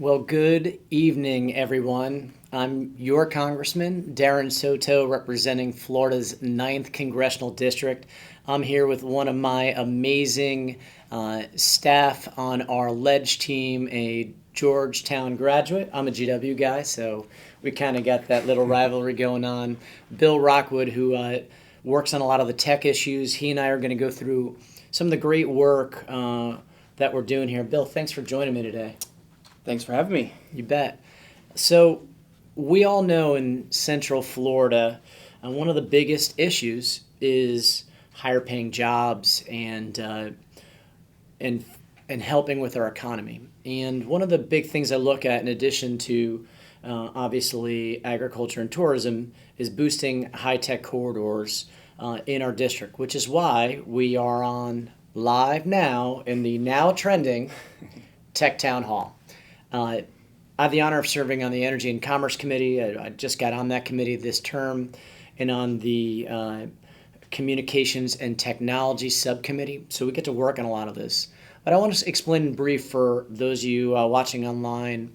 Well, good evening, everyone. I'm your Congressman, Darren Soto, representing Florida's ninth Congressional District. I'm here with one of my amazing staff on our Ledge team, a Georgetown graduate. I'm a GW guy, so we kind of got that little rivalry going on. Bill Rockwood, who works on a lot of the tech issues, he and I are going to go through some of the great work that we're doing here. Bill, thanks for joining me today. Thanks for having me. You bet. So, we all know in Central Florida, one of the biggest issues is higher paying jobs and and helping with our economy. And one of the big things I look at, in addition to obviously agriculture and tourism, is boosting high tech corridors in our district, which is why we are on live now in the now trending Tech Town Hall. I have the honor of serving on the Energy and Commerce Committee. I just got on that committee this term and on the Communications and Technology Subcommittee. So we get to work on a lot of this. But I want to explain in brief for those of you watching online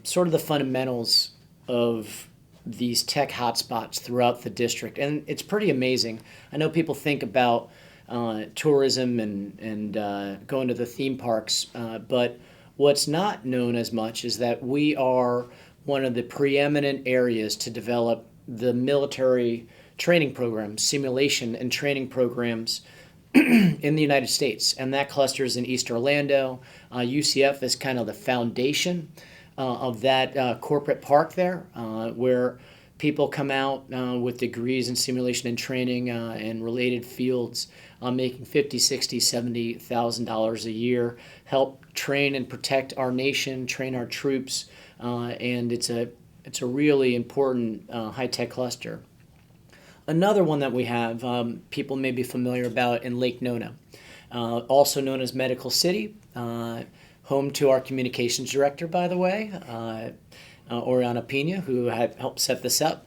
sort of the fundamentals of these tech hotspots throughout the district. And it's pretty amazing. I know people think about tourism and going to the theme parks, but what's not known as much is that we are one of the preeminent areas to develop the military training programs, simulation and training programs in the United States. And that clusters in East Orlando. UCF is kind of the foundation of that corporate park there, where people come out with degrees in simulation and training and related fields, making $50, $60, $70,000 a year, help train and protect our nation, train our troops, and it's a really important high tech cluster. Another one that we have, people may be familiar about in Lake Nona, also known as Medical City, home to our communications director, by the way, Oriana Pina, who had helped set this up.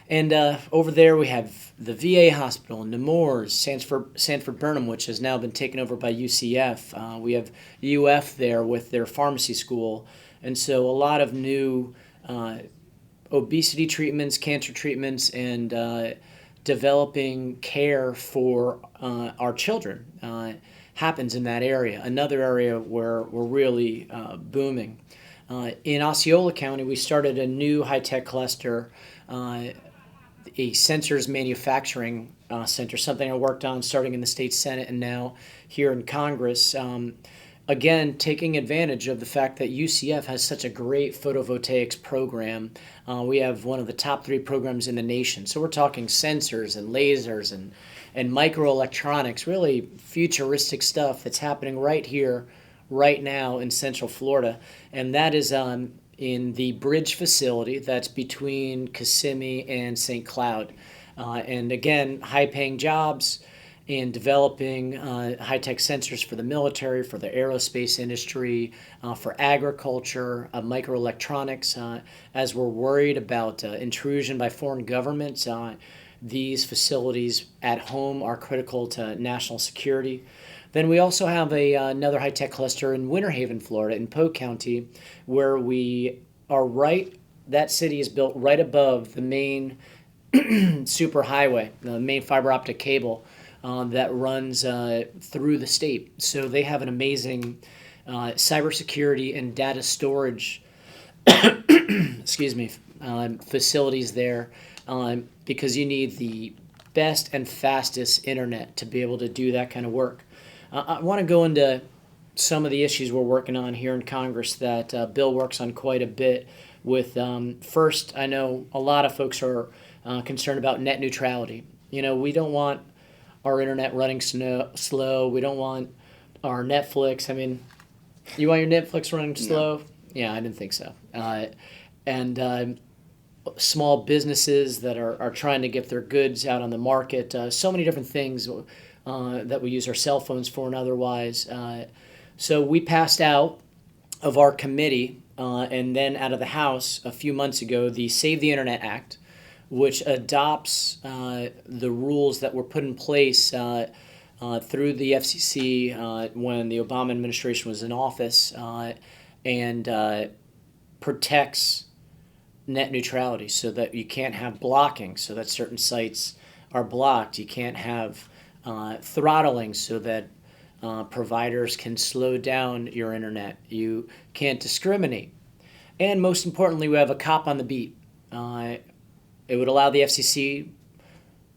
And over there we have the VA hospital, Nemours, Sanford Burnham, which has now been taken over by UCF. We have UF there with their pharmacy school. And so a lot of new obesity treatments, cancer treatments, and developing care for our children happens in that area. Another area where we're really booming. In Osceola County, we started a new high-tech cluster, a sensors manufacturing center, something I worked on starting in the state Senate and now here in Congress. Again, taking advantage of the fact that UCF has such a great photovoltaics program. We have one of the top 3 programs in the nation. So we're talking sensors and lasers and microelectronics, really futuristic stuff that's happening right here, right now in Central Florida. And that is in the bridge facility that's between Kissimmee and St. Cloud. And again, high-paying jobs and developing high-tech sensors for the military, for the aerospace industry, for agriculture, microelectronics. As we're worried about intrusion by foreign governments, these facilities at home are critical to national security. Then we also have another high-tech cluster in Winter Haven, Florida, in Polk County, where we are that city is built right above the main superhighway, the main fiber optic cable that runs through the state. So they have an amazing cybersecurity and data storage excuse me, facilities there because you need the best and fastest internet to be able to do that kind of work. I want to go into some of the issues we're working on here in Congress that Bill works on quite a bit with. First, I know a lot of folks are concerned about net neutrality. We don't want our internet running slow. We don't want our Netflix. I mean, you want your Netflix running slow? No. Yeah, I didn't think so. And small businesses that are trying to get their goods out on the market. So many different things that we use our cell phones for and otherwise. So we passed out of our committee and then out of the House a few months ago the Save the Internet Act, which adopts the rules that were put in place through the FCC when the Obama administration was in office and protects net neutrality so that you can't have blocking, so that certain sites are blocked. You can't have throttling so that providers can slow down your internet. You can't discriminate. And most importantly, we have a cop on the beat. It would allow the FCC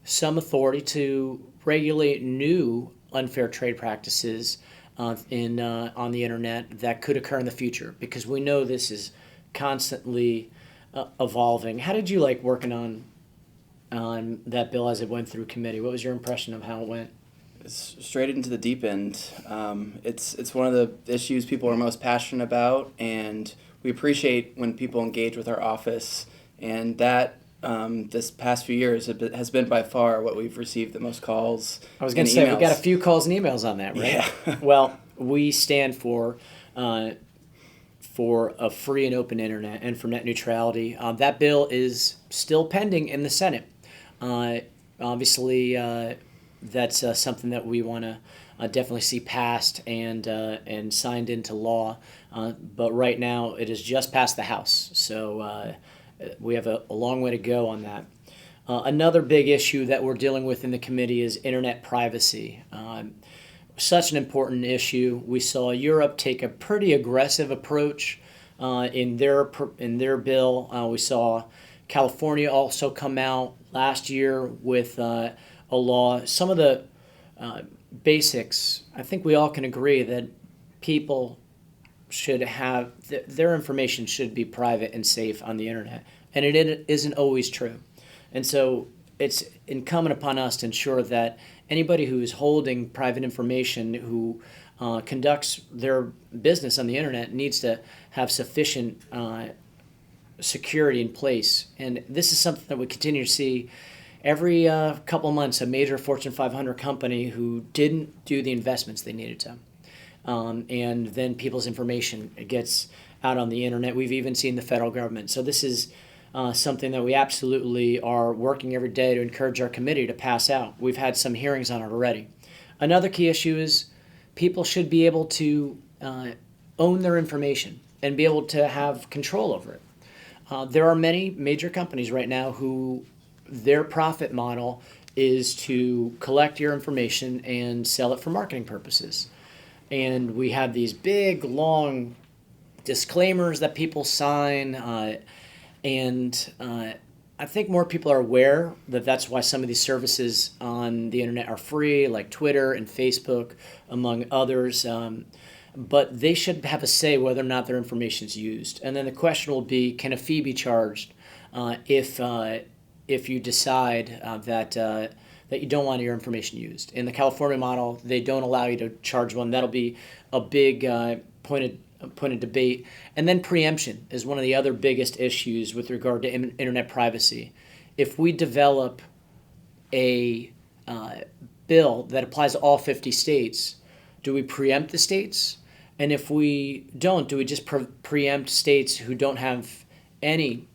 some authority to regulate new unfair trade practices on the internet that could occur in the future, because we know this is constantly evolving. How did you like working on that bill as it went through committee? What was your impression of how it went? It's straight into the deep end. It's one of the issues people are most passionate about, and we appreciate when people engage with our office. And that this past few years has been by far what we've received the most calls. I was going to say, we got a few calls and emails on that, right? Yeah. Well, we stand for a free and open internet and for net neutrality. That bill is still pending in the Senate. Obviously, that's something that we want to definitely see passed and signed into law. But right now, it has just passed the House, so we have a long way to go on that. Another big issue that we're dealing with in the committee is internet privacy. Such an important issue. We saw Europe take a pretty aggressive approach in their bill. We saw California also come out last year with a law. Some of the basics, I think we all can agree that people should have their information should be private and safe on the internet, and it isn't always true. And so it's incumbent upon us to ensure that anybody who is holding private information, who conducts their business on the internet, needs to have sufficient security in place. And this is something that we continue to see every couple of months. A major Fortune 500 company who didn't do the investments they needed to. And then people's information gets out on the internet. We've even seen the federal government. So this is something that we absolutely are working every day to encourage our committee to pass out. We've had some hearings on it already. Another key issue is people should be able to own their information and be able to have control over it. There are many major companies right now who their profit model is to collect your information and sell it for marketing purposes. And we have these big, long disclaimers that people sign. And I think more people are aware that that's why some of these services on the internet are free, like Twitter and Facebook, among others. But they should have a say whether or not their information is used. And then the question will be, can a fee be charged if you decide that you don't want your information used? In the California model, they don't allow you to charge one. That'll be a big point of debate. And then preemption is one of the other biggest issues with regard to internet privacy. If we develop a bill that applies to all 50 states, do we preempt the states? And if we don't, do we just preempt states who don't have any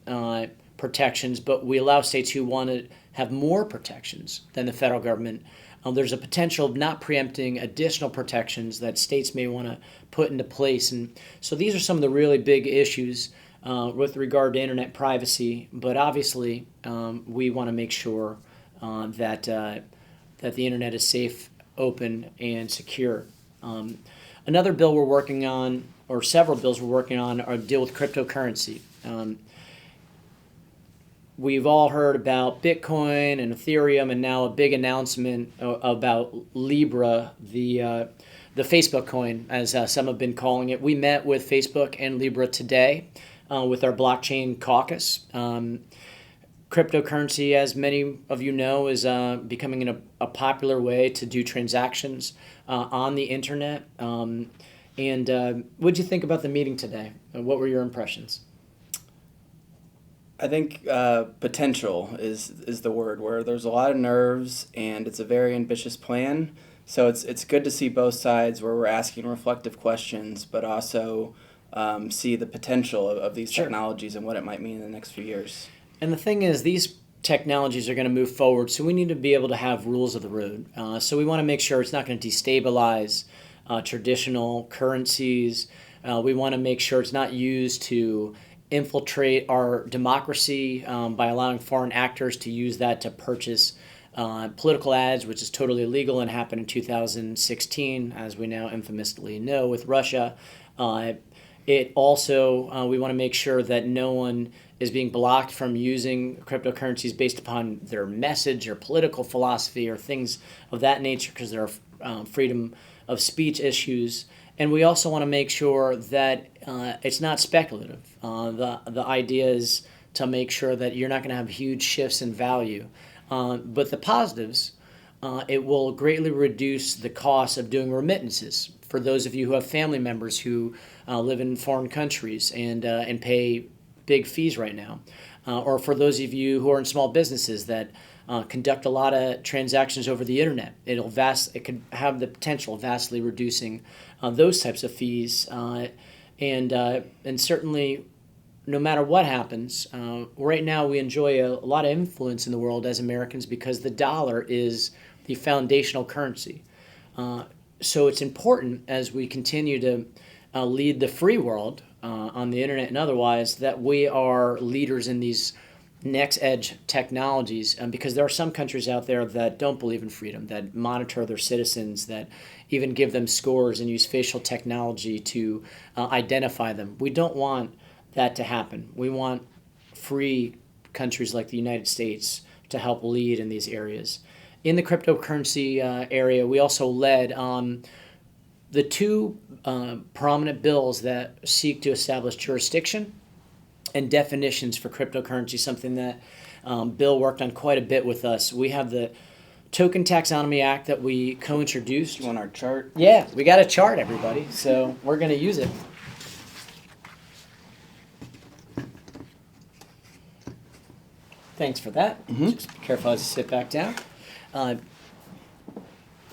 protections, but we allow states who want to have more protections than the federal government? There's a potential of not preempting additional protections that states may want to put into place. And so these are some of the really big issues with regard to internet privacy. But obviously, we want to make sure that the internet is safe, open, and secure. Another bill we're working on, or several bills we're working on, are deal with cryptocurrency. We've all heard about Bitcoin and Ethereum, and now a big announcement about Libra, the Facebook coin, as some have been calling it. We met with Facebook and Libra today with our blockchain caucus. Cryptocurrency, as many of you know, is becoming a popular way to do transactions on the internet. And what did you think about the meeting today? What were your impressions? I think potential is the word, where there's a lot of nerves and it's a very ambitious plan. So it's good to see both sides where we're asking reflective questions, but also see the potential of these technologies and what it might mean in the next few years. And the thing is, these technologies are going to move forward, so we need to be able to have rules of the road. So we want to make sure it's not going to destabilize traditional currencies. We want to make sure it's not used to infiltrate our democracy by allowing foreign actors to use that to purchase political ads, which is totally illegal and happened in 2016, as we now infamously know with Russia. It also, we want to make sure that no one is being blocked from using cryptocurrencies based upon their message or political philosophy or things of that nature, because there are freedom of speech issues. And we also want to make sure that it's not speculative. The idea is to make sure that you're not going to have huge shifts in value. But the positives, it will greatly reduce the cost of doing remittances for those of you who have family members who live in foreign countries and pay big fees right now, or for those of you who are in small businesses that conduct a lot of transactions over the internet. It could have the potential of vastly reducing those types of fees, and certainly, no matter what happens, right now we enjoy a lot of influence in the world as Americans because the dollar is the foundational currency. So it's important as we continue to lead the free world on the internet and otherwise that we are leaders in these next edge technologies, because there are some countries out there that don't believe in freedom, that monitor their citizens, that even give them scores and use facial technology to identify them. We don't want that to happen. We want free countries like the United States to help lead in these areas. In the cryptocurrency area, we also led on the two prominent bills that seek to establish jurisdiction and definitions for cryptocurrency, something that Bill worked on quite a bit with us. We have the Token Taxonomy Act that we co-introduced. You want our chart? Yeah, we got a chart, everybody, so we're going to use it. Thanks for that. Just be careful as you sit back down.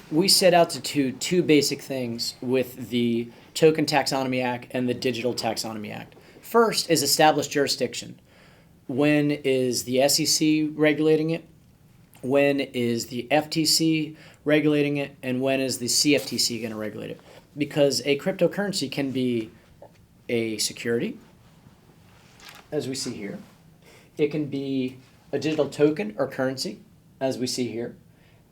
We set out to do two basic things with the Token Taxonomy Act and the Digital Taxonomy Act. First is establish jurisdiction. When is the SEC regulating it? When is the FTC regulating it? And when is the CFTC going to regulate it? Because a cryptocurrency can be a security, as we see here. It can be a digital token or currency, as we see here.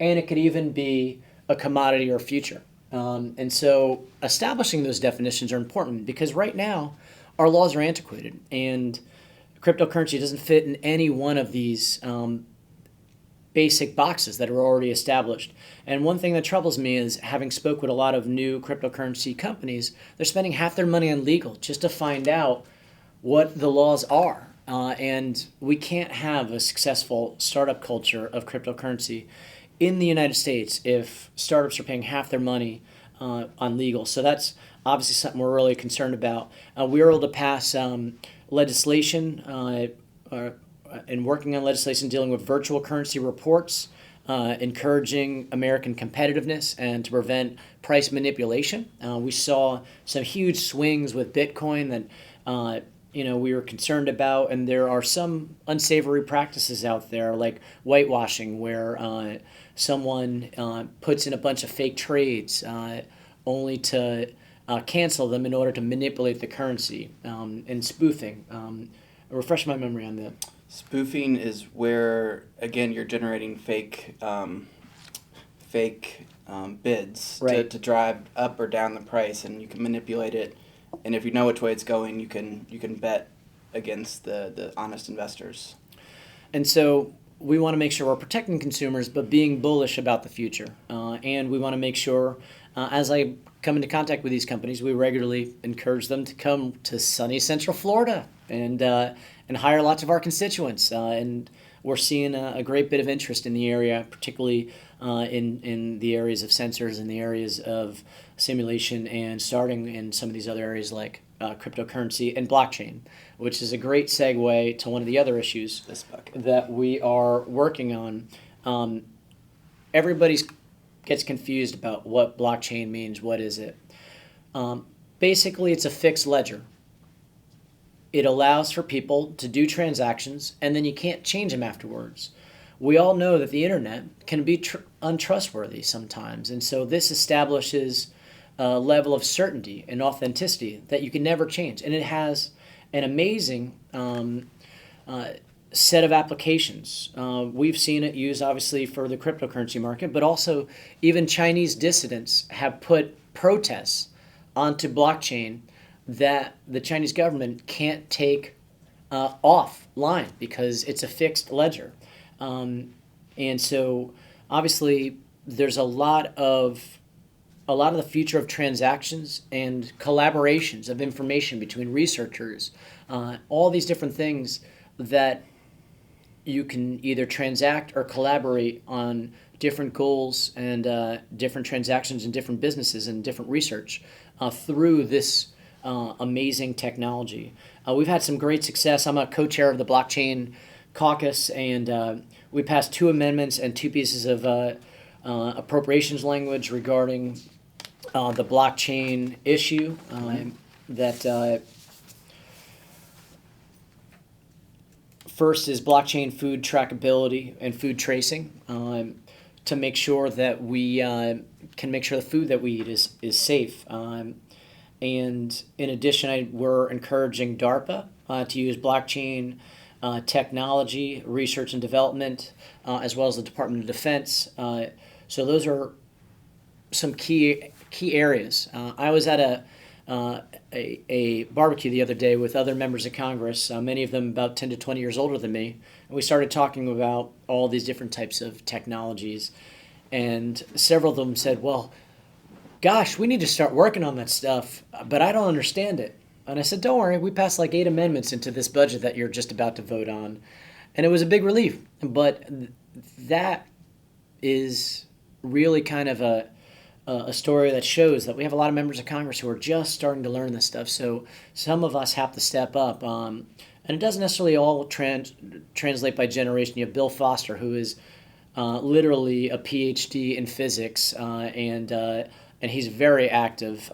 And it could even be a commodity or future. And so establishing those definitions are important because right now our laws are antiquated and cryptocurrency doesn't fit in any one of these basic boxes that are already established. And one thing that troubles me is, having spoke with a lot of new cryptocurrency companies, they're spending half their money on legal just to find out what the laws are. And we can't have a successful startup culture of cryptocurrency in the United States if startups are paying half their money on legal. So that's obviously something we're really concerned about. We were able to pass legislation and working on legislation dealing with virtual currency reports, encouraging American competitiveness and to prevent price manipulation. We saw some huge swings with Bitcoin that we were concerned about, and there are some unsavory practices out there like whitewashing, where someone puts in a bunch of fake trades only to cancel them in order to manipulate the currency, and spoofing. Refresh my memory on that. Spoofing is where, again, you're generating fake bids Right. to drive up or down the price, and you can manipulate it. And if you know which way it's going, you can bet against the honest investors. And so we want to make sure we're protecting consumers, but being bullish about the future. And we want to make sure, as I come into contact with these companies, we regularly encourage them to come to sunny Central Florida and hire lots of our constituents. And we're seeing a great bit of interest in the area, particularly in the areas of sensors, in the areas of simulation, and starting in some of these other areas like cryptocurrency and blockchain, which is a great segue to one of the other issues that we are working on. Everybody gets confused about what blockchain means. What is it? Basically, it's a fixed ledger. It allows for people to do transactions, and then you can't change them afterwards. We all know that the internet can be untrustworthy sometimes, and so this establishes a level of certainty and authenticity that you can never change. And it has an amazing uh, set of applications. We've seen it used obviously for the cryptocurrency market, but also even Chinese dissidents have put protests onto blockchain that the Chinese government can't take offline because it's a fixed ledger. And so obviously there's a lot of the future of transactions and collaborations of information between researchers, all these different things that you can either transact or collaborate on different goals and different transactions and different businesses and different research through this amazing technology. We've had some great success. I'm a co-chair of the blockchain caucus, and we passed two amendments and two pieces of appropriations language regarding the blockchain issue that first is blockchain food trackability and food tracing to make sure that we can make sure the food that we eat is safe. And in addition, we're encouraging DARPA to use blockchain technology, research and development, as well as the Department of Defense. So those are some key areas. I was at a barbecue the other day with other members of Congress, many of them about 10 to 20 years older than me, and we started talking about all these different types of technologies. And several of them said, well, gosh, we need to start working on that stuff, but I don't understand it. And I said, don't worry, we passed like 8 amendments into this budget that you're just about to vote on. And it was a big relief. But that is really kind of a story that shows that we have a lot of members of Congress who are just starting to learn this stuff. So some of us have to step up. And it doesn't necessarily all translate by generation. You have Bill Foster, who is literally a PhD in physics, and he's very active,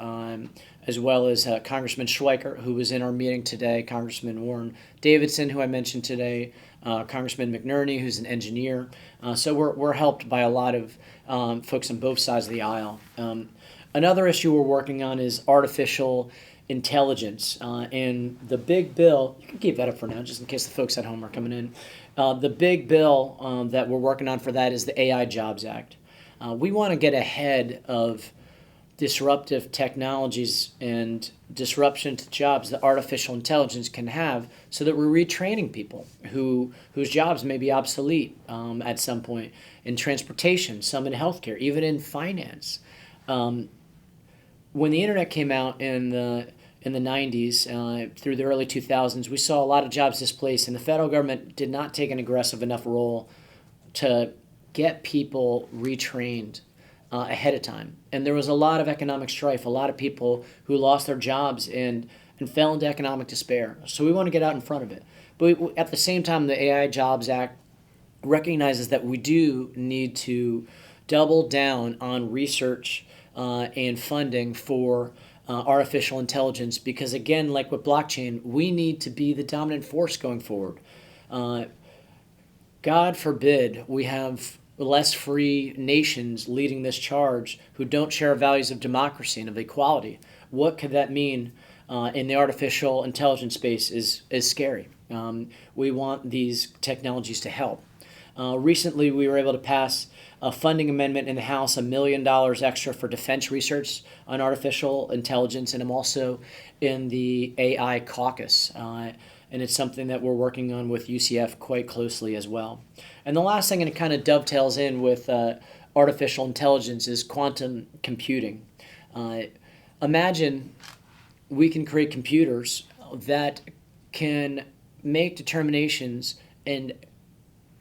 as well as Congressman Schweiker, who was in our meeting today, Congressman Warren Davidson, who I mentioned today, Congressman McNerney, who's an engineer. So we're helped by a lot of folks on both sides of the aisle. Another issue we're working on is artificial intelligence. And the big bill, you can keep that up for now, just in case the folks at home are coming in. The big bill that we're working on for that is the AI Jobs Act. We want to get ahead of disruptive technologies and disruption to jobs that artificial intelligence can have, so that we're retraining people whose jobs may be obsolete at some point in transportation, some in healthcare, even in finance. When the internet came out in the 90s through the early 2000s, we saw a lot of jobs displaced, and the federal government did not take an aggressive enough role to get people retrained ahead of time. And there was a lot of economic strife, a lot of people who lost their jobs and fell into economic despair. So we want to get out in front of it. But at the same time, the AI Jobs Act recognizes that we do need to double down on research and funding for artificial intelligence, because again, like with blockchain, we need to be the dominant force going forward. God forbid we have less free nations leading this charge who don't share values of democracy and of equality. What could that mean in the artificial intelligence space is scary. We want these technologies to help. Recently, we were able to pass a funding amendment in the House, $1 million extra for defense research on artificial intelligence, and I'm also in the AI caucus. And it's something that we're working on with UCF quite closely as well. And the last thing, and it kind of dovetails in with artificial intelligence, is quantum computing. Imagine we can create computers that can make determinations and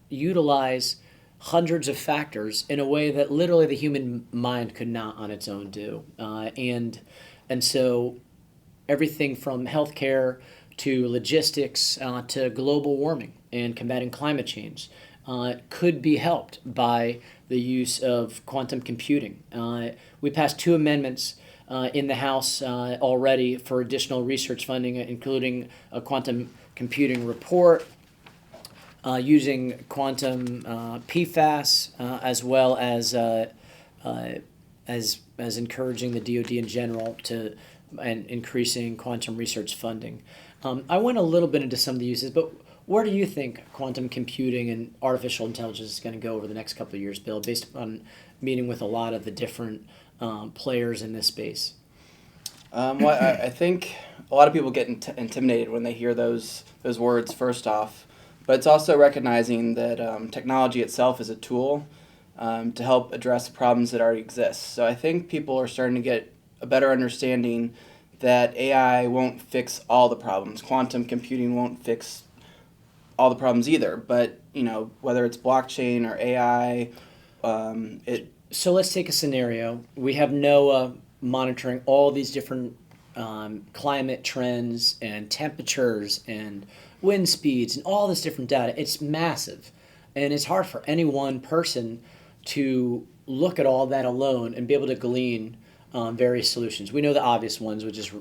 utilize hundreds of factors in a way that literally the human mind could not on its own do. And so everything from healthcare to logistics to global warming and combating climate change could be helped by the use of quantum computing. We passed 2 amendments in the House already for additional research funding, including a quantum computing report, using quantum PFAS, as well as encouraging the DoD in general to and increasing quantum research funding. I went a little bit into some of the uses, but where do you think quantum computing and artificial intelligence is going to go over the next couple of years, Bill, based on meeting with a lot of the different players in this space? I think a lot of people get intimidated when they hear those words first off, but it's also recognizing that technology itself is a tool to help address problems that already exist. So I think people are starting to get a better understanding that AI won't fix all the problems. Quantum computing won't fix all the problems either. But whether it's blockchain or AI, it. So let's take a scenario. We have NOAA monitoring all these different climate trends and temperatures and wind speeds and all this different data. It's massive. And it's hard for any one person to look at all that alone and be able to glean various solutions. We know the obvious ones, which is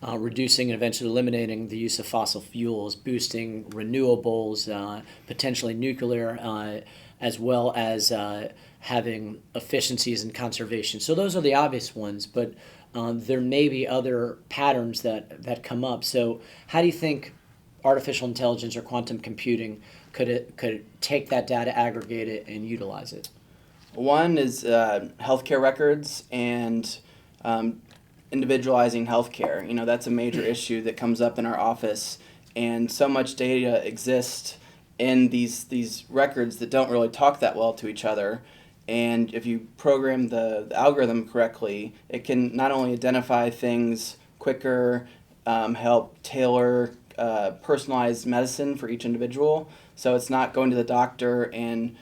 reducing and eventually eliminating the use of fossil fuels, boosting renewables, potentially nuclear, as well as having efficiencies and conservation. So those are the obvious ones, but there may be other patterns that come up. So how do you think artificial intelligence or quantum computing could take that data, aggregate it, and utilize it? One is healthcare records and individualizing healthcare. That's a major issue that comes up in our office, and so much data exists in these records that don't really talk that well to each other. And if you program the algorithm correctly, it can not only identify things quicker, help tailor personalized medicine for each individual. So it's not going to the doctor and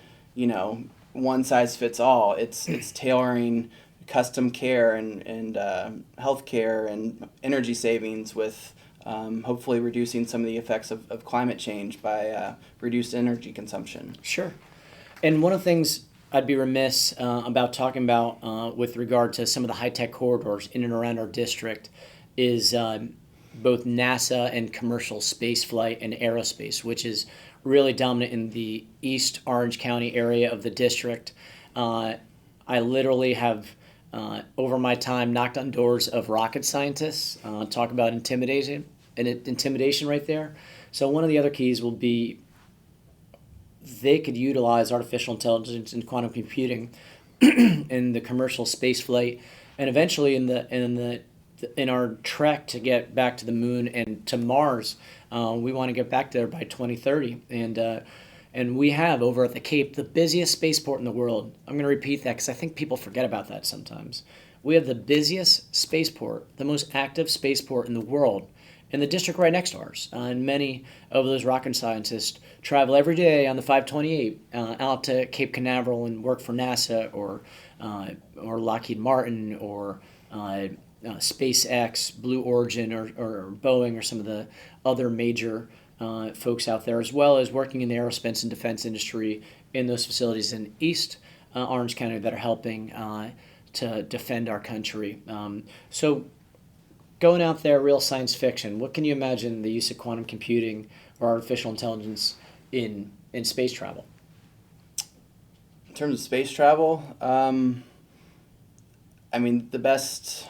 one size fits all. It's tailoring custom care and health care and energy savings with hopefully reducing some of the effects of climate change by reduced energy consumption. Sure. And one of the things I'd be remiss about talking about with regard to some of the high-tech corridors in and around our district is both NASA and commercial space flight and aerospace, which is really dominant in the East Orange County area of the district. I literally have, over my time, knocked on doors of rocket scientists. Talk about intimidation right there. So one of the other keys will be they could utilize artificial intelligence and quantum computing in the commercial space flight, and eventually in our trek to get back to the moon and to Mars. We want to get back there by 2030, and we have over at the Cape the busiest spaceport in the world. I'm going to repeat that because I think people forget about that sometimes. We have the busiest spaceport, the most active spaceport in the world, in the district right next to ours. And many of those rocket scientists travel every day on the 528 out to Cape Canaveral and work for NASA or Lockheed Martin or SpaceX, Blue Origin, or Boeing, or some of the other major folks out there, as well as working in the aerospace and defense industry in those facilities in East Orange County that are helping to defend our country. So going out there, real science fiction, what can you imagine the use of quantum computing or artificial intelligence in space travel? In terms of space travel, the best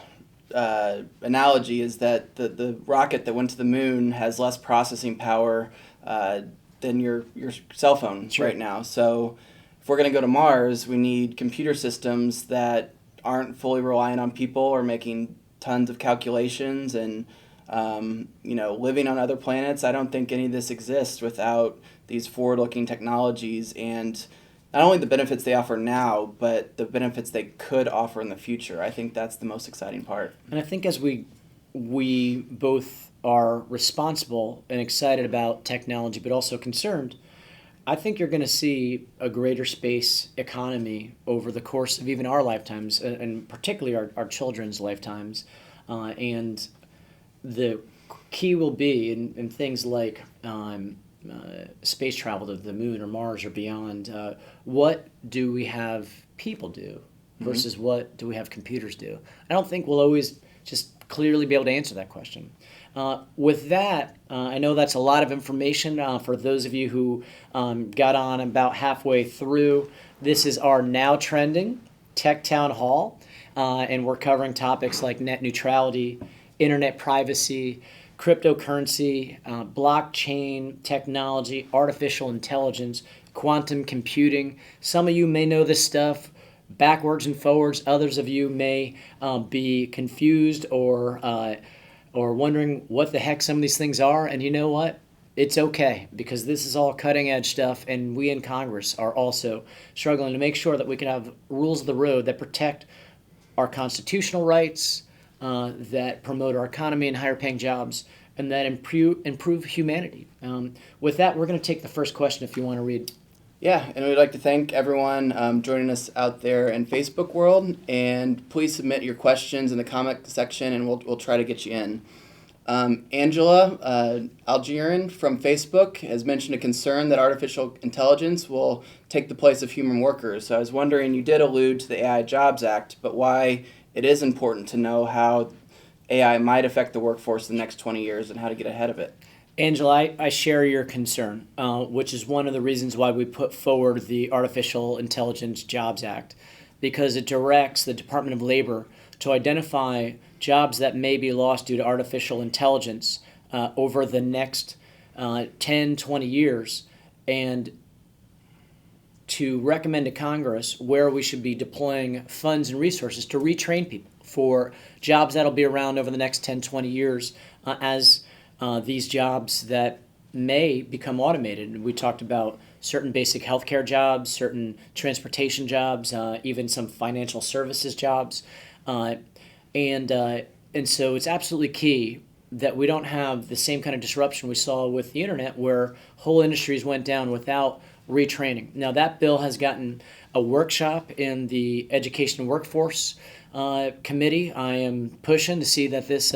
analogy is that the rocket that went to the moon has less processing power than your cell phone right now. So if we're going to go to Mars, we need computer systems that aren't fully reliant on people or making tons of calculations and living on other planets. I don't think any of this exists without these forward-looking technologies and not only the benefits they offer now, but the benefits they could offer in the future. I think that's the most exciting part. And I think as we both are responsible and excited about technology, but also concerned, I think you're going to see a greater space economy over the course of even our lifetimes, and particularly our children's lifetimes. And the key will be in things like space travel to the moon or Mars or beyond. What do we have people do versus what do we have computers do? I don't think we'll always just clearly be able to answer that question. With that, I know that's a lot of information for those of you who got on about halfway through. This is our Now Trending Tech Town Hall, and we're covering topics like net neutrality, internet privacy, cryptocurrency, blockchain technology, artificial intelligence, quantum computing. Some of you may know this stuff backwards and forwards. Others of you may be confused or wondering what the heck some of these things are. And you know what? It's okay, because this is all cutting edge stuff, and we in Congress are also struggling to make sure that we can have rules of the road that protect our constitutional rights, that promote our economy and higher paying jobs, and that improve humanity. With that, we're going to take the first question if you want to read. Yeah, and we'd like to thank everyone joining us out there in Facebook world, and please submit your questions in the comment section, and we'll try to get you in. Angela Algerian from Facebook has mentioned a concern that artificial intelligence will take the place of human workers. So I was wondering, you did allude to the AI Jobs Act, but why it is important to know how AI might affect the workforce in the next 20 years and how to get ahead of it. Angela, I share your concern, which is one of the reasons why we put forward the Artificial Intelligence Jobs Act, because it directs the Department of Labor to identify jobs that may be lost due to artificial intelligence over the next 10, 20 years, and to recommend to Congress where we should be deploying funds and resources to retrain people for jobs that'll be around over the next 10, 20 years as these jobs that may become automated. And we talked about certain basic healthcare jobs, certain transportation jobs, even some financial services jobs. And so it's absolutely key that we don't have the same kind of disruption we saw with the internet, where whole industries went down without retraining. Now, that bill has gotten a workshop in the Education and Workforce Committee. I am pushing to see that this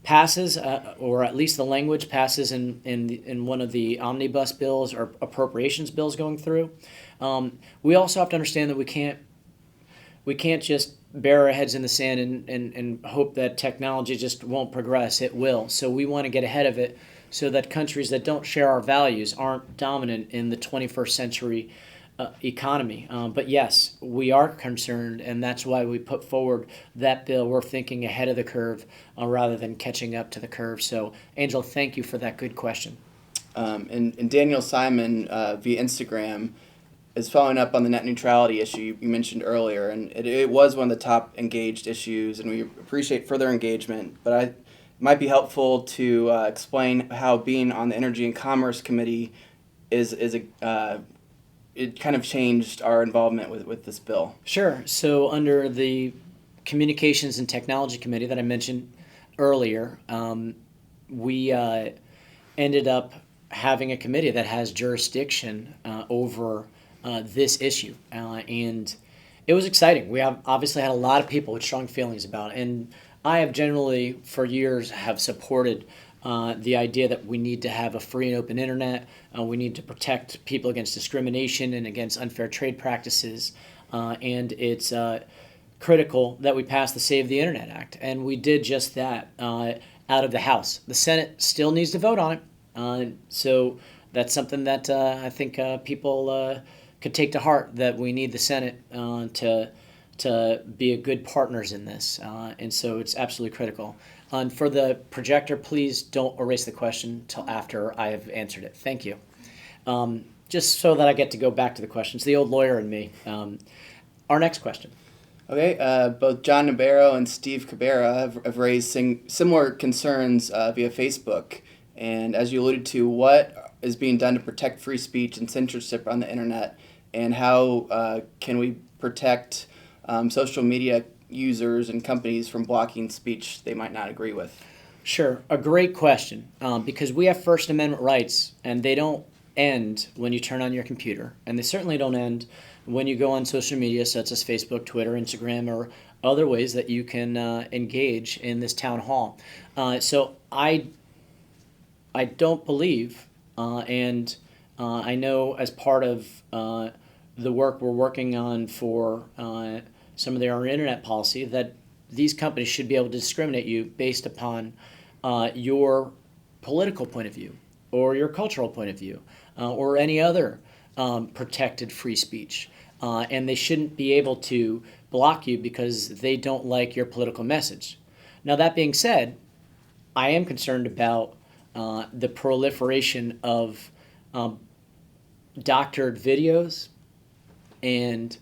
passes, or at least the language passes in one of the omnibus bills or appropriations bills going through. We also have to understand that we can't just bury our heads in the sand and hope that technology just won't progress. It will. So we want to get ahead of it so that countries that don't share our values aren't dominant in the 21st century economy. But yes, we are concerned, and that's why we put forward that bill. We're thinking ahead of the curve rather than catching up to the curve. So, Angela, thank you for that good question. And Daniel Simon via Instagram is following up on the net neutrality issue you mentioned earlier, and it was one of the top engaged issues, and we appreciate further engagement. But it might be helpful to explain how being on the Energy and Commerce Committee it kind of changed our involvement with this bill. Sure. So under the Communications and Technology Committee that I mentioned earlier, we ended up having a committee that has jurisdiction over this issue, and it was exciting. We have obviously had a lot of people with strong feelings about it, and I have generally for years have supported the idea that we need to have a free and open internet. We need to protect people against discrimination and against unfair trade practices, and it's critical that we pass the Save the Internet Act, and we did just that out of the House. The Senate still needs to vote on it, so that's something that I think people could take to heart, that we need the Senate to be a good partners in this, and so it's absolutely critical. For the projector, please don't erase the question till after I have answered it. Thank you. Just so that I get to go back to the questions, the old lawyer in me. Our next question. Okay, both John Nabarro and Steve Cabrera have raised similar concerns via Facebook. And as you alluded to, what is being done to protect free speech and censorship on the internet, and how can we protect social media users and companies from blocking speech they might not agree with? Sure, a great question, because we have First Amendment rights, and they don't end when you turn on your computer, and they certainly don't end when you go on social media such as Facebook, Twitter, Instagram, or other ways that you can engage in this town hall. So I don't believe, and I know as part of the work we're working on for some of our internet policy, that these companies should be able to discriminate you based upon your political point of view or your cultural point of view or any other protected free speech. And they shouldn't be able to block you because they don't like your political message. Now, that being said, I am concerned about the proliferation of um, doctored videos and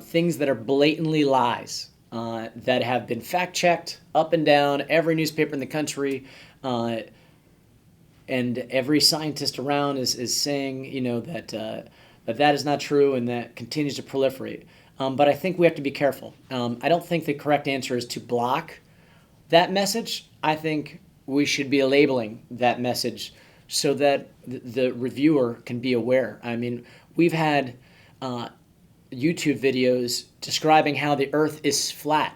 things that are blatantly lies that have been fact checked up and down every newspaper in the country. And every scientist around is saying, that is not true and that continues to proliferate. But I think we have to be careful. I don't think the correct answer is to block that message. I think we should be labeling that message so that the reviewer can be aware. I mean, we've had YouTube videos describing how the Earth is flat.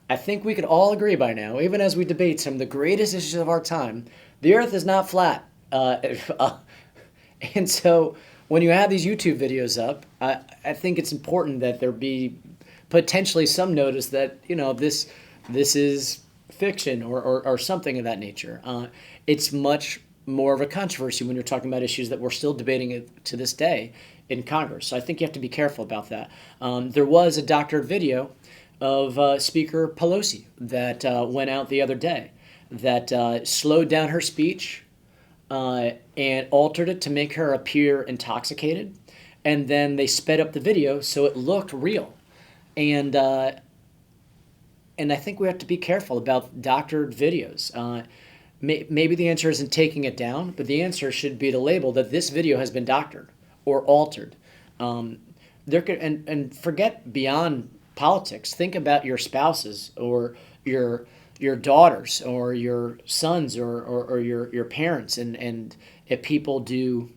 I think we could all agree by now, even as we debate some of the greatest issues of our time, the Earth is not flat. And so when you have these YouTube videos up, I think it's important that there be potentially some notice that, this is fiction or something of that nature. It's much more of a controversy when you're talking about issues that we're still debating to this day in Congress. So I think you have to be careful about that. There was a doctored video of Speaker Pelosi that went out the other day that slowed down her speech and altered it to make her appear intoxicated. And then they sped up the video so it looked real. And I think we have to be careful about doctored videos. Maybe the answer isn't taking it down, but the answer should be to label that this video has been doctored or altered. And forget beyond politics. Think about your spouses or your daughters or your sons or your parents. And if people do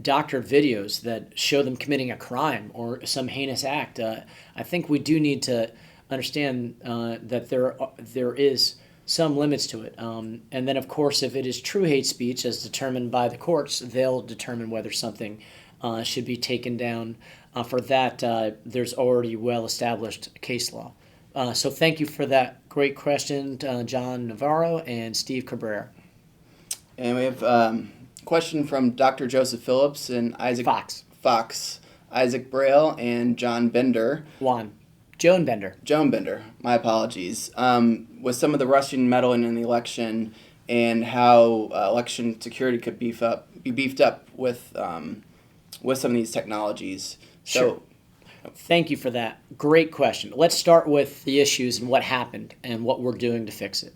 doctored videos that show them committing a crime or some heinous act, I think we do need to understand that there is some limits to it. And then, of course, if it is true hate speech as determined by the courts, they'll determine whether something should be taken down. For that, there's already well-established case law. So thank you for that great question, John Navarro and Steve Cabrera. And we have a question from Dr. Joseph Phillips and Isaac Fox, Isaac Braille, and John Bender. Joan Bender. My apologies. With some of the Russian meddling in the election and how election security could be beefed up with some of these technologies. Sure. Thank you for that. Great question. Let's start with the issues and what happened and what we're doing to fix it.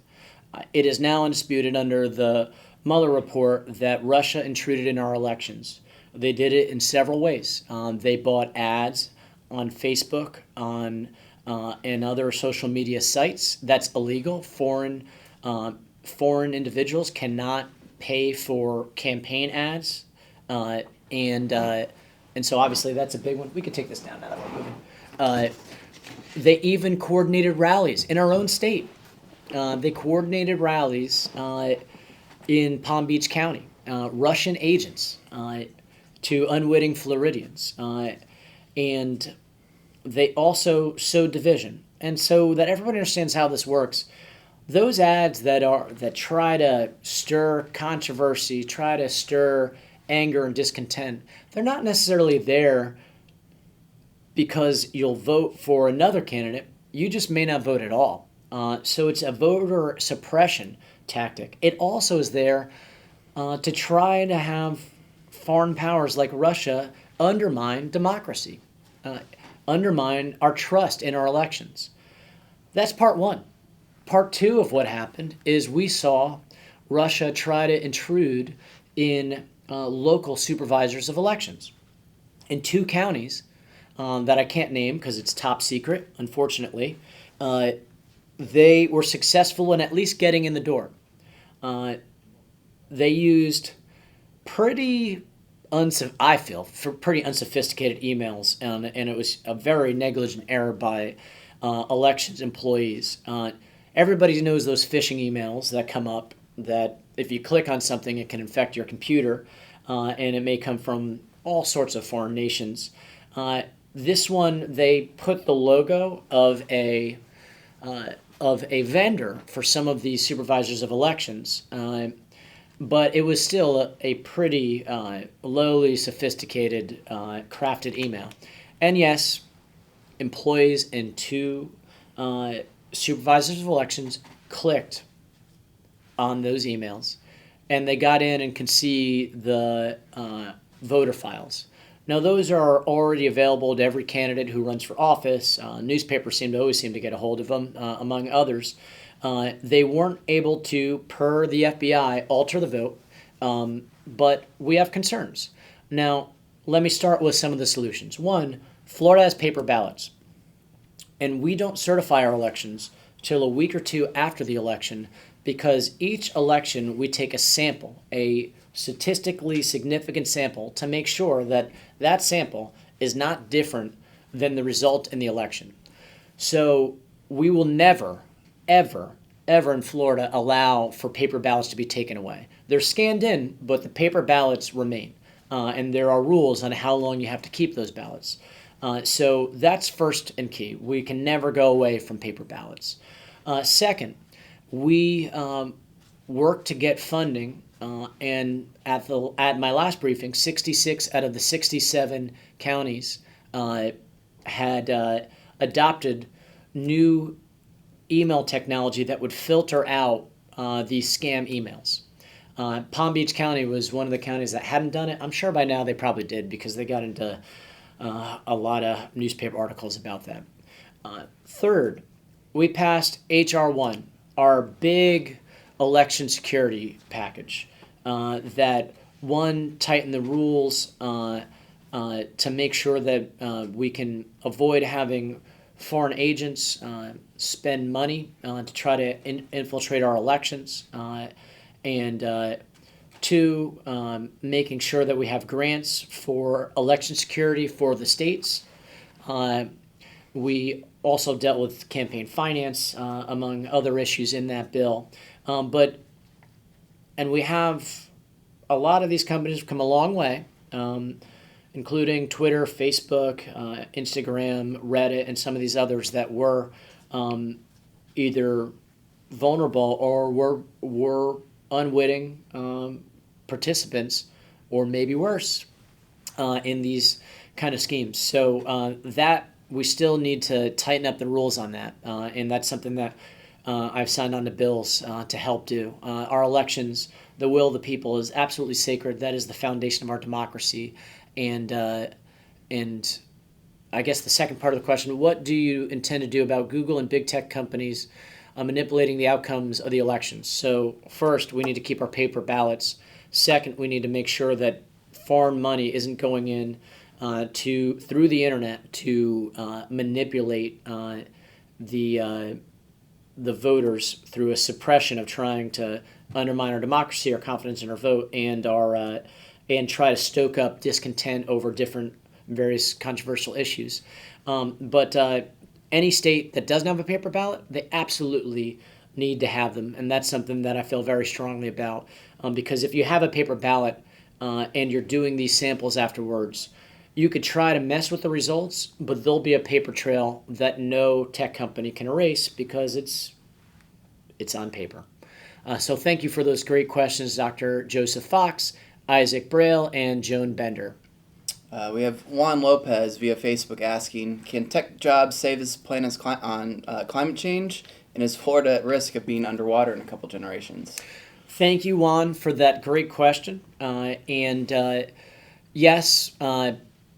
It is now undisputed under the Mueller report that Russia intruded in our elections. They did it in several ways. They bought ads on Facebook, and other social media sites. That's illegal. Foreign individuals cannot pay for campaign ads, and so obviously that's a big one. We could take this down now that we're moving. They even coordinated rallies in our own state. They coordinated rallies in Palm Beach County, Russian agents to unwitting Floridians. And they also sowed division. And so that everybody understands how this works, those ads that try to stir controversy, try to stir anger and discontent, they're not necessarily there because you'll vote for another candidate. You just may not vote at all. So it's a voter suppression tactic. It also is there to try to have foreign powers like Russia undermine democracy, undermine our trust in our elections. That's part one. Part two of what happened is we saw Russia try to intrude in local supervisors of elections. In 2 counties that I can't name because it's top secret, unfortunately, they were successful in at least getting in the door. They used pretty unsophisticated emails, and it was a very negligent error by elections employees. Everybody knows those phishing emails that come up that if you click on something, it can infect your computer, and it may come from all sorts of foreign nations. This one, they put the logo of a vendor for some of these supervisors of elections, but it was still a pretty lowly sophisticated, crafted email. And yes, employees in 2 supervisors of elections clicked on those emails, and they got in and can see the voter files. Now, those are already available to every candidate who runs for office. Newspapers always seem to get a hold of them, among others. They weren't able to, per the FBI, alter the vote, but we have concerns. Now, let me start with some of the solutions. One, Florida has paper ballots, and we don't certify our elections till a week or two after the election, because each election we take a sample, a statistically significant sample, to make sure that that sample is not different than the result in the election. So we will never, ever, ever in Florida allow for paper ballots to be taken away. They're scanned in, but the paper ballots remain. And there are rules on how long you have to keep those ballots. So that's first and key. We can never go away from paper ballots. Second, we work to get funding, and at my last briefing, 66 out of the 67 counties had adopted new email technology that would filter out these scam emails. Palm Beach County was one of the counties that hadn't done it. I'm sure by now they probably did, because they got into a lot of newspaper articles about that. Third, we passed H.R. 1, our big election security package, that, one, tightened the rules to make sure that we can avoid having foreign agents spend money to try to infiltrate our elections, and two, making sure that we have grants for election security for the states. We also dealt with campaign finance, among other issues in that bill. And we have a lot of these companies have come a long way, including Twitter, Facebook, Instagram, Reddit, and some of these others that were either vulnerable or were unwitting participants, or maybe worse, in these kind of schemes. So that we still need to tighten up the rules on that, and that's something that I've signed on to bills to help do. Our elections, the will of the people, is absolutely sacred. That is the foundation of our democracy, and I guess the second part of the question: what do you intend to do about Google and big tech companies manipulating the outcomes of the elections? So first, we need to keep our paper ballots. Second, we need to make sure that foreign money isn't going in through the internet to manipulate the voters through a suppression of trying to undermine our democracy, our confidence in our vote, and try to stoke up discontent over different various controversial issues. But any state that doesn't have a paper ballot, they absolutely need to have them, and that's something that I feel very strongly about, because if you have a paper ballot and you're doing these samples afterwards, you could try to mess with the results, but there'll be a paper trail that no tech company can erase because it's on paper. So thank you for those great questions, Dr. Joseph Fox, Isaac Braille, and Joan Bender. We have Juan Lopez via Facebook asking, can tech jobs save his plan on climate change? And is Florida at risk of being underwater in a couple generations? Thank you, Juan, for that great question. Yes,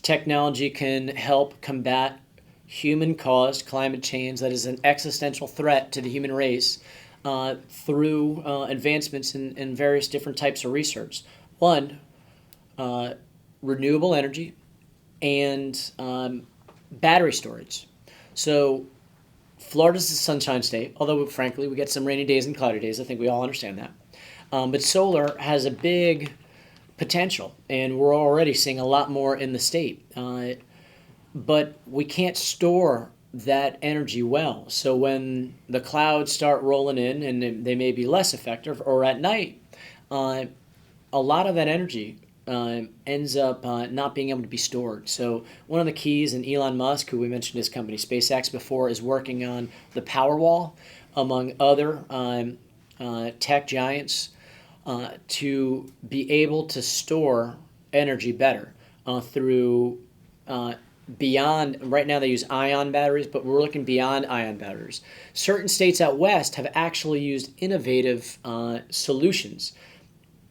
technology can help combat human-caused climate change that is an existential threat to the human race through advancements in various different types of research. One, renewable energy and battery storage. So Florida's a sunshine state, although frankly we get some rainy days and cloudy days. I think we all understand that. But solar has a big potential, and we're already seeing a lot more in the state. But we can't store that energy well. So when the clouds start rolling in, and they may be less effective, or at night, a lot of that energy ends up not being able to be stored. So one of the keys, and Elon Musk, who we mentioned his company SpaceX before, is working on the Powerwall, among other tech giants, to be able to store energy better through beyond. Right now they use ion batteries, but we're looking beyond ion batteries. Certain states out west have actually used innovative solutions.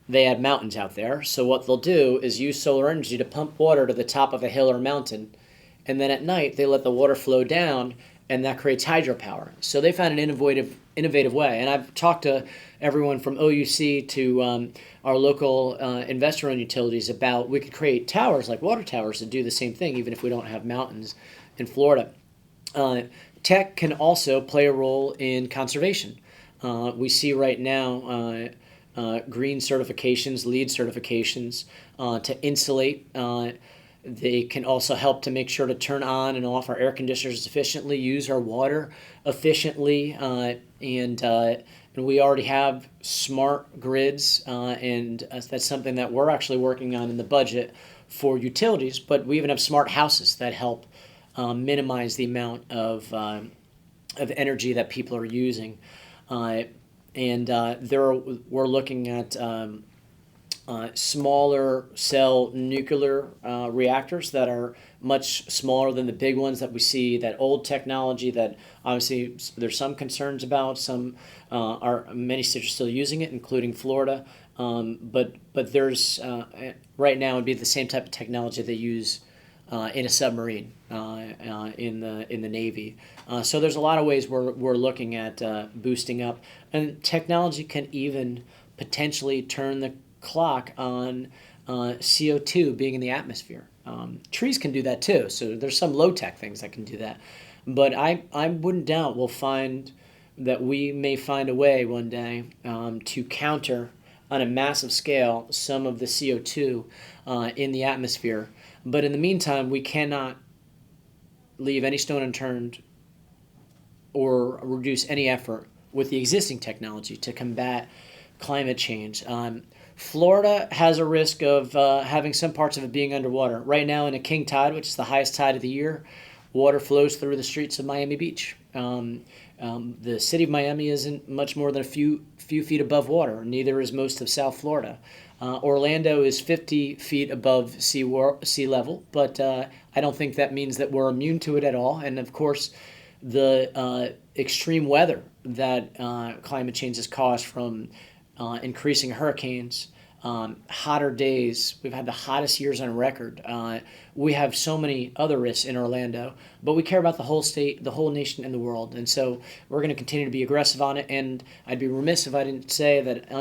They have mountains out there, so what they'll do is use solar energy to pump water to the top of a hill or mountain, and then at night they let the water flow down, and that creates hydropower. So they found an innovative way. And I've talked to everyone from OUC to our local investor-owned utilities about we could create towers like water towers to do the same thing, even if we don't have mountains in Florida. Tech can also play a role in conservation. We see right now green certifications, LEED certifications to insulate. They can also help to make sure to turn on and off our air conditioners efficiently, use our water efficiently, and we already have smart grids, and that's something that we're actually working on in the budget for utilities. But we even have smart houses that help minimize the amount of energy that people are using, we're looking at smaller cell nuclear reactors that are much smaller than the big ones that we see, that old technology that obviously there's some concerns about. Many states are still using it, including Florida. But there's right now it'd be the same type of technology they use in a submarine in the Navy. So there's a lot of ways we're looking at boosting up, and technology can even potentially turn the clock on CO2 being in the atmosphere. Trees can do that too, so there's some low-tech things that can do that. But I wouldn't doubt we'll find that we may find a way one day to counter on a massive scale some of the CO2 in the atmosphere. But in the meantime, we cannot leave any stone unturned or reduce any effort with the existing technology to combat climate change. Florida has a risk of having some parts of it being underwater. Right now in a king tide, which is the highest tide of the year, water flows through the streets of Miami Beach. The city of Miami isn't much more than a few feet above water. Neither is most of South Florida. Orlando is 50 feet above sea level, but I don't think that means that we're immune to it at all. And of course, the extreme weather that climate change has caused, from increasing hurricanes, hotter days. We've had the hottest years on record. We have so many other risks in Orlando, but we care about the whole state, the whole nation, and the world. And so we're going to continue to be aggressive on it. And I'd be remiss if I didn't say that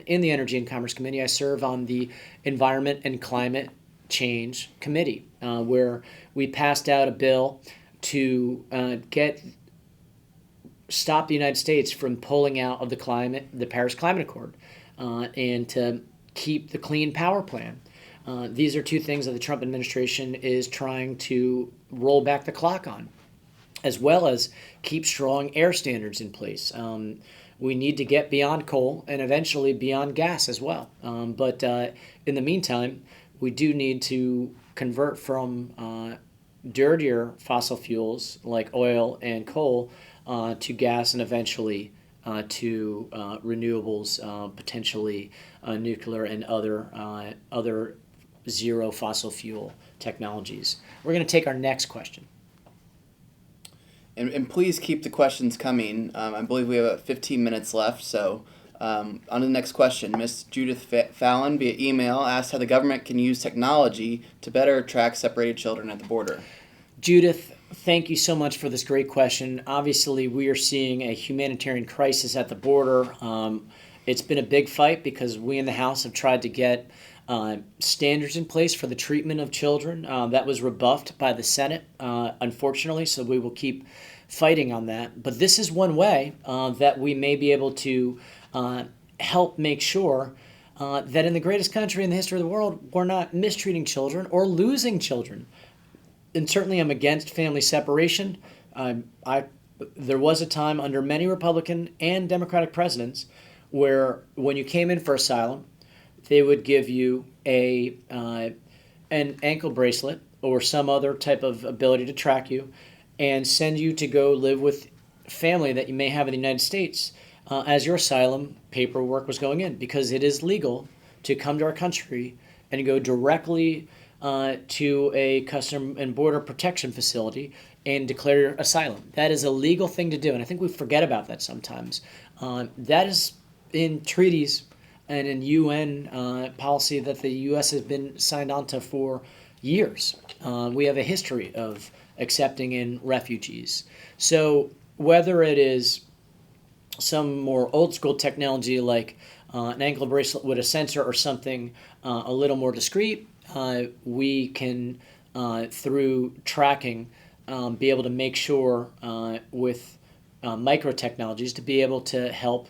in the Energy and Commerce Committee, I serve on the Environment and Climate Change Committee, where we passed out a bill to stop the United States from pulling out of the Paris Climate Accord, and to keep the Clean Power Plan. These are two things that the Trump administration is trying to roll back the clock on, as well as keep strong air standards in place. We need to get beyond coal and eventually beyond gas as well. But in the meantime, we do need to convert from dirtier fossil fuels like oil and coal to gas, and eventually to renewables, potentially nuclear and other zero fossil fuel technologies. We're going to take our next question. And please keep the questions coming. I believe we have 15 minutes left. So on to the next question. Ms. Judith Fallon via email asked how the government can use technology to better attract separated children at the border. Judith, thank you so much for this great question. Obviously, we are seeing a humanitarian crisis at the border. It's been a big fight because we in the House have tried to get standards in place for the treatment of children. That was rebuffed by the Senate, unfortunately, so we will keep fighting on that. But this is one way that we may be able to help make sure that in the greatest country in the history of the world, we're not mistreating children or losing children. And certainly I'm against family separation. There was a time under many Republican and Democratic presidents where when you came in for asylum, they would give you an ankle bracelet or some other type of ability to track you and send you to go live with family that you may have in the United States as your asylum paperwork was going in, because it is legal to come to our country and go directly to a Custom and Border Protection facility and declare asylum. That is a legal thing to do, and I think we forget about that sometimes. That is in treaties and in UN policy that the U.S. has been signed on to for years. We have a history of accepting in refugees. So whether it is some more old school technology like an ankle bracelet with a sensor or something a little more discreet, we can, through tracking, be able to make sure with micro technologies to be able to help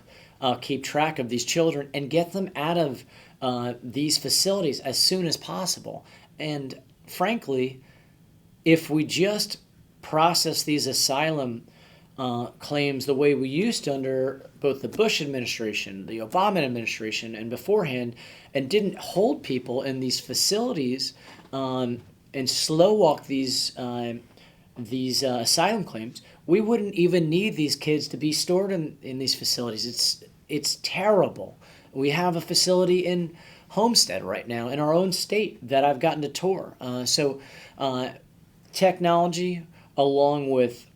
keep track of these children and get them out of these facilities as soon as possible. And frankly, if we just process these asylum claims the way we used to under both the Bush administration, the Obama administration, and beforehand, and didn't hold people in these facilities and slow walk these asylum claims, we wouldn't even need these kids to be stored in these facilities. It's terrible. We have a facility in Homestead right now in our own state that I've gotten to tour. So technology, along with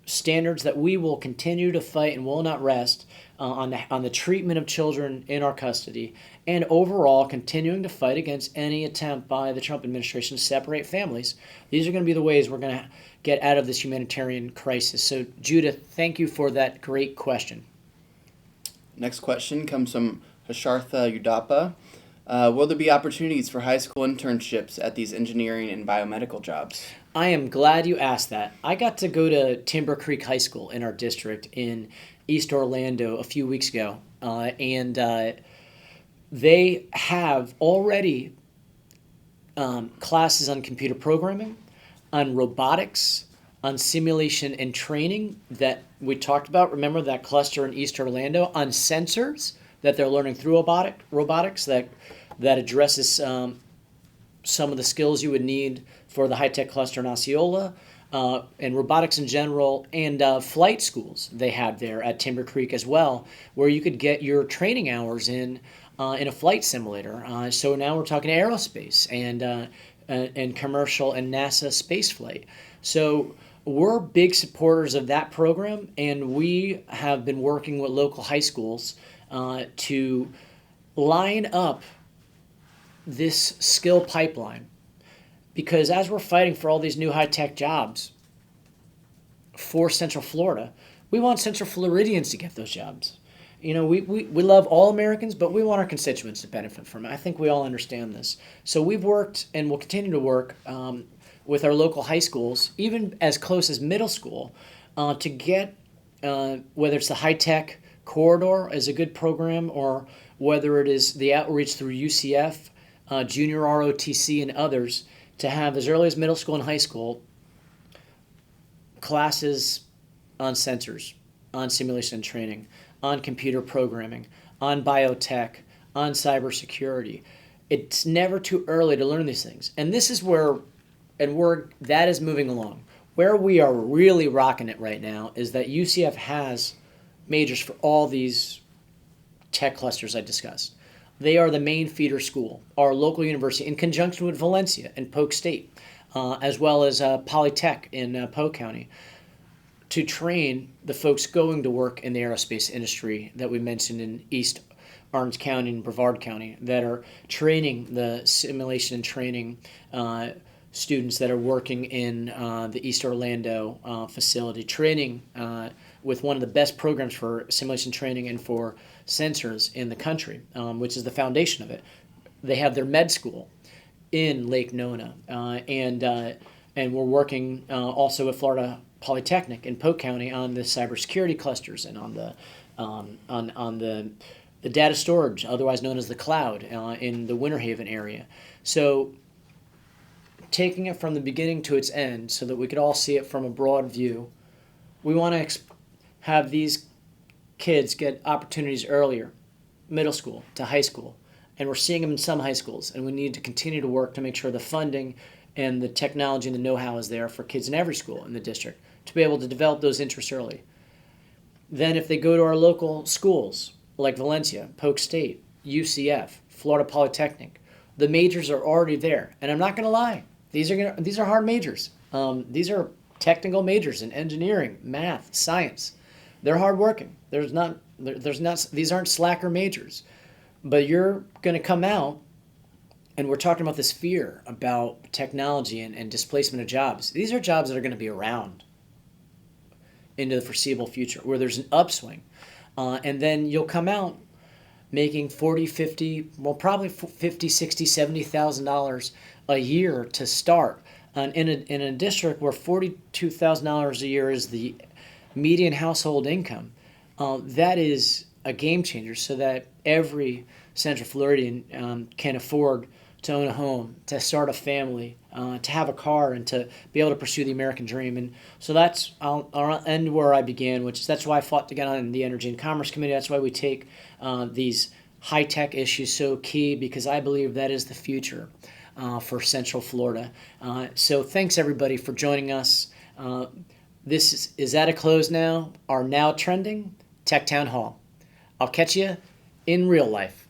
standards that we will continue to fight and will not rest on the treatment of children in our custody, and overall continuing to fight against any attempt by the Trump administration to separate families. These are going to be the ways we're going to get out of this humanitarian crisis. So, Judith, thank you for that great question. Next question comes from Hashartha Udapa. Will there be opportunities for high school internships at these engineering and biomedical jobs? I am glad you asked that. I got to go to Timber Creek High School in our district in East Orlando a few weeks ago, and they have already classes on computer programming, on robotics, on simulation and training that we talked about. Remember that cluster in East Orlando? On sensors that they're learning through robotics that addresses some of the skills you would need for the high-tech cluster in Osceola, and robotics in general, and flight schools they had there at Timber Creek as well, where you could get your training hours in a flight simulator. So now we're talking aerospace and commercial and NASA space flight. So we're big supporters of that program, and we have been working with local high schools to line up this skill pipeline. Because as we're fighting for all these new high-tech jobs for Central Florida, we want Central Floridians to get those jobs. You know, we love all Americans, but we want our constituents to benefit from it. I think we all understand this. So we've worked and will continue to work with our local high schools, even as close as middle school, to get, whether it's the high-tech corridor is a good program, or whether it is the outreach through UCF, Junior ROTC, and others, to have as early as middle school and high school classes on sensors, on simulation and training, on computer programming, on biotech, on cybersecurity. It's never too early to learn these things. And this is where, that is moving along. Where we are really rocking it right now is that UCF has majors for all these tech clusters I discussed. They are the main feeder school, our local university, in conjunction with Valencia and Polk State, as well as Polytech in Polk County, to train the folks going to work in the aerospace industry that we mentioned in East Orange County and Brevard County, that are training the simulation and training students that are working in the East Orlando facility, training with one of the best programs for simulation training and for sensors in the country, which is the foundation of it. They have their med school in Lake Nona, and we're working also with Florida Polytechnic in Polk County on the cybersecurity clusters and on the data storage, otherwise known as the cloud, in the Winter Haven area. So taking it from the beginning to its end so that we could all see it from a broad view, we want to have these kids get opportunities earlier, middle school to high school, and we're seeing them in some high schools, and we need to continue to work to make sure the funding and the technology and the know-how is there for kids in every school in the district to be able to develop those interests early. Then if they go to our local schools like Valencia, Polk State, UCF, Florida Polytechnic, The majors are already there, and I'm not going to lie. These are hard majors. These are technical majors in engineering, math, science. They're hardworking. There's not. These aren't slacker majors, but you're going to come out, and we're talking about this fear about technology and displacement of jobs. These are jobs that are going to be around into the foreseeable future, where there's an upswing, and then you'll come out making 40, 50, well, probably 50, 60, $70,000 a year to start. And in a district where $42,000 a year is the median household income, that is a game changer, so that every Central Floridian can afford to own a home, to start a family, to have a car, and to be able to pursue the American dream. And so I'll end where I began, which is that's why I fought to get on the Energy and Commerce Committee. That's why we take these high-tech issues so key, because I believe that is the future for Central Florida. So thanks, everybody, for joining us. This is at a close now. Our now trending Tech Town Hall. I'll catch you in real life.